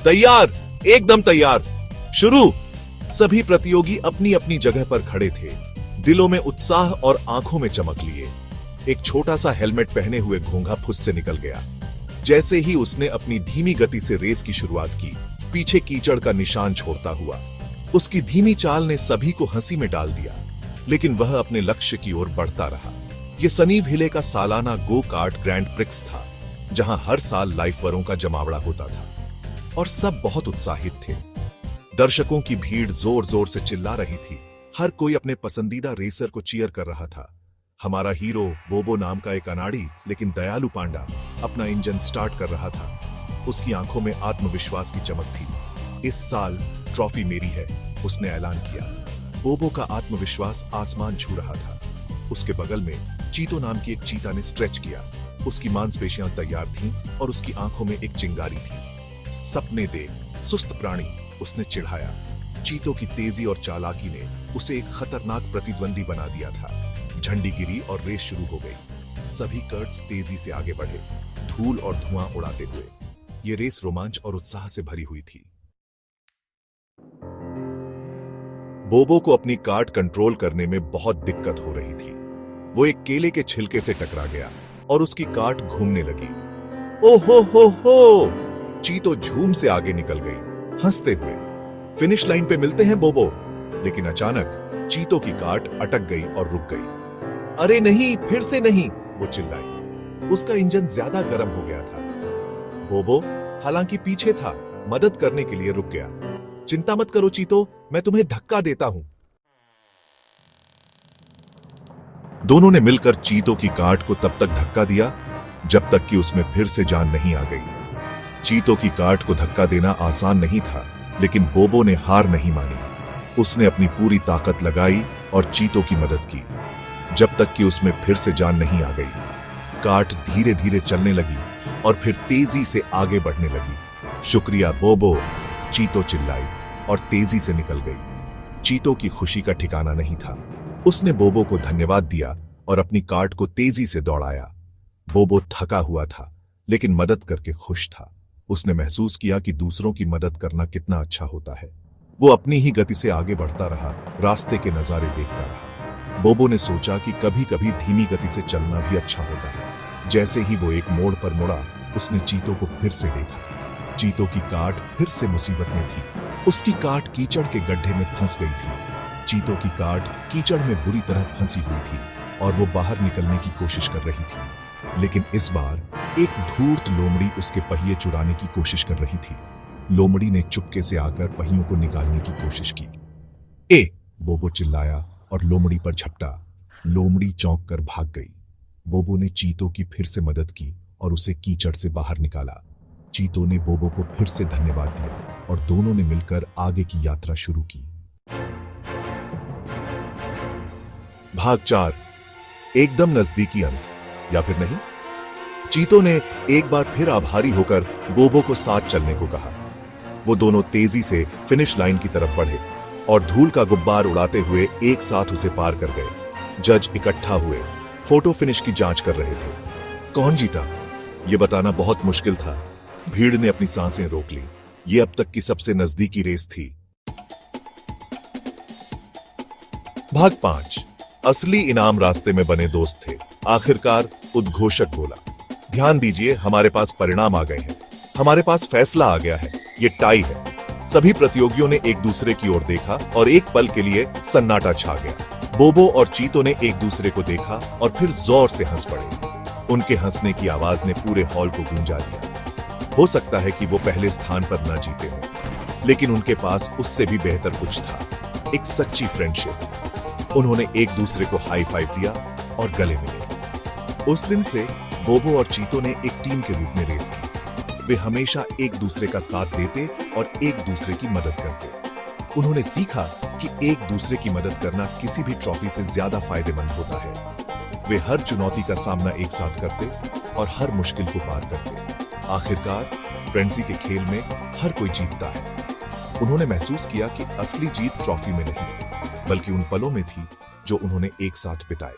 तैयार, एकदम तैयार, शुरू। सभी प्रतियोगी अपनी अपनी जगह पर खड़े थे, दिलों में उत्साह और आंखों में चमक लिए। एक छोटा सा हेलमेट पहने हुए घोंघा फुस से निकल गया। जैसे ही उसने अपनी धीमी गति से रेस की शुरुआत की, पीछे कीचड़ का निशान छोड़ता हुआ। उसकी धीमी चाल ने सभी को हंसी में डाल दिया, लेकिन वह अपने लक्ष्य की ओर बढ़ता रहा। यह सनीवहिले का सालाना गो कार्ट ग्रैंड प्रिक्स था, जहां हर साल लाइफवरों का जमावड़ा होता था और सब बहुत उत्साहित थे। दर्शकों की भीड़ जोर जोर से चिल्ला रही थी। हर कोई अपने पसंदीदा रेसर को चीयर कर रहा था। हमारा हीरो बोबो नाम का एक अनाड़ी लेकिन दयालु पांडा अपना इंजन स्टार्ट कर रहा था। उसकी आंखों में आत्मविश्वास की चमक थी। इस साल ट्रॉफी मेरी है, उसने ऐलान किया। बोबो का आत्मविश्वास आसमान छू रहा था। उसके बगल में चीतो नाम की एक चीता ने स्ट्रेच किया। उसकी मांसपेशियां तैयार थीं और उसकी आंखों में एक चिंगारी थी। सपने देख, सुस्त प्राणी, उसने चिढ़ाया। चीतों की तेजी और चालाकी ने उसे एक खतरनाक प्रतिद्वंदी बना दिया था। झंडी गिरी और रेस शुरू हो गई। सभी कर्ट्स तेजी से आगे बढ़े, धूल और धुआं उड़ाते हुए। यह रेस रोमांच और उत्साह से भरी हुई थी। बोबो को अपनी कार्ट कंट्रोल करने में बहुत दिक्कत हो रही थी। वो एक केले के छिलके से टकरा गया और उसकी कार्ट घूमने लगी। ओहो हो! चीतो झूम से आगे निकल गई, हंसते हुए। फिनिश लाइन पे मिलते हैं बोबो। लेकिन अचानक चीतो की कार्ट अटक गई और रुक गई। अरे नहीं, फिर से नहीं, वो चिल्लाई। उसका इंजन ज्यादा गर्म हो गया था। बोबो हालांकि पीछे था, मदद करने के लिए रुक गया। चिंता मत करो चीतो, मैं तुम्हें धक्का देता हूं। दोनों ने मिलकर चीतो की कार्ट को तब तक धक्का दिया जब तक कि उसमें फिर से जान नहीं आ गई। चीतो की कार्ट को धक्का देना आसान नहीं था, लेकिन बोबो ने हार नहीं मानी। उसने अपनी पूरी ताकत लगाई और चीतो की मदद की, जब तक कि उसमें फिर से जान नहीं आ गई। कार्ट धीरे धीरे चलने लगी और फिर तेजी से आगे बढ़ने लगी। शुक्रिया बोबो, चीतो चिल्लाई और तेजी से निकल गई। चीतो की खुशी का ठिकाना नहीं था। उसने बोबो को धन्यवाद दिया और अपनी कार्ट को तेजी से दौड़ाया। बोबो थका हुआ था, लेकिन मदद करके खुश था। उसने महसूस किया कि दूसरों की मदद करना कितना अच्छा होता है। वो अपनी ही गति से आगे बढ़ता रहा, रास्ते के नजारे देखता रहा। बोबो ने सोचा कि कभी कभी धीमी गति से चलना भी अच्छा होता है। जैसे ही वो एक मोड़ पर मुड़ा, उसने चीतो को फिर से देखा। चीतो की कार्ट फिर से मुसीबत में थी। उसकी कार्ट कीचड़ के गड्ढे में फंस गई थी। चीतो की कार्ट कीचड़ में बुरी तरह फंसी हुई थी और वो बाहर निकलने की कोशिश कर रही थी। लेकिन इस बार एक धूर्त लोमड़ी उसके पहिए चुराने की कोशिश कर रही थी। लोमड़ी ने चुपके से आकर पहियों को निकालने की कोशिश की। बोबो चिल्लाया और लोमड़ी पर झपटा। लोमड़ी चौंक कर भाग गई। बोबो ने चीतो की फिर से मदद की और उसे कीचड़ से बाहर निकाला। चीतो ने बोबो को फिर से धन्यवाद दिया और दोनों ने मिलकर आगे की यात्रा शुरू की। भाग 4, एकदम नजदीकी अंत, या फिर नहीं? चीतो ने एक बार फिर आभारी होकर बोबो को साथ चलने को कहा। वो दोनों तेजी से फिनिश लाइन की तरफ बढ़े और धूल का गुब्बार उड़ाते हुए एक साथ उसे पार कर गए। जज इकट्ठा हुए, फोटो फिनिश की जांच कर रहे थे। कौन जीता, यह बताना बहुत मुश्किल था। भीड़ ने अपनी सांसें रोक ली। यह अब तक की सबसे नजदीकी रेस थी। भाग 5, असली इनाम रास्ते में बने दोस्त थे। आखिरकार उद्घोषक बोला, ध्यान दीजिए, हमारे पास परिणाम आ गए हैं। हमारे पास फैसला आ गया है। ये टाई है। सभी प्रतियोगियों ने एक दूसरे की ओर देखा और एक पल के लिए सन्नाटा छा गया। बोबो और चीतो ने एक दूसरे को देखा और फिर जोर से हंस पड़े। उनके हंसने की आवाज ने पूरे हॉल को गूंजा दिया। हो सकता है कि वो पहले स्थान पर न जीते हों, लेकिन उनके पास उससे भी बेहतर कुछ था, एक सच्ची फ्रेंडशिप। उन्होंने एक दूसरे को हाई फाइव दिया और गले मिले। उस दिन से बोबो और चीतो ने एक टीम के रूप में रेस की। वे हमेशा एक दूसरे का साथ देते और एक दूसरे की मदद करते। उन्होंने सीखा कि एक दूसरे की मदद करना किसी भी ट्रॉफी से ज्यादा फायदेमंद होता है। वे हर चुनौती का सामना एक साथ करते और हर मुश्किल को पार करते। आखिरकार फ्रेंडसी के खेल में हर कोई जीतता है। उन्होंने महसूस किया कि असली जीत ट्रॉफी में नहीं, बल्कि उन पलों में थी जो उन्होंने एक साथ बिताए।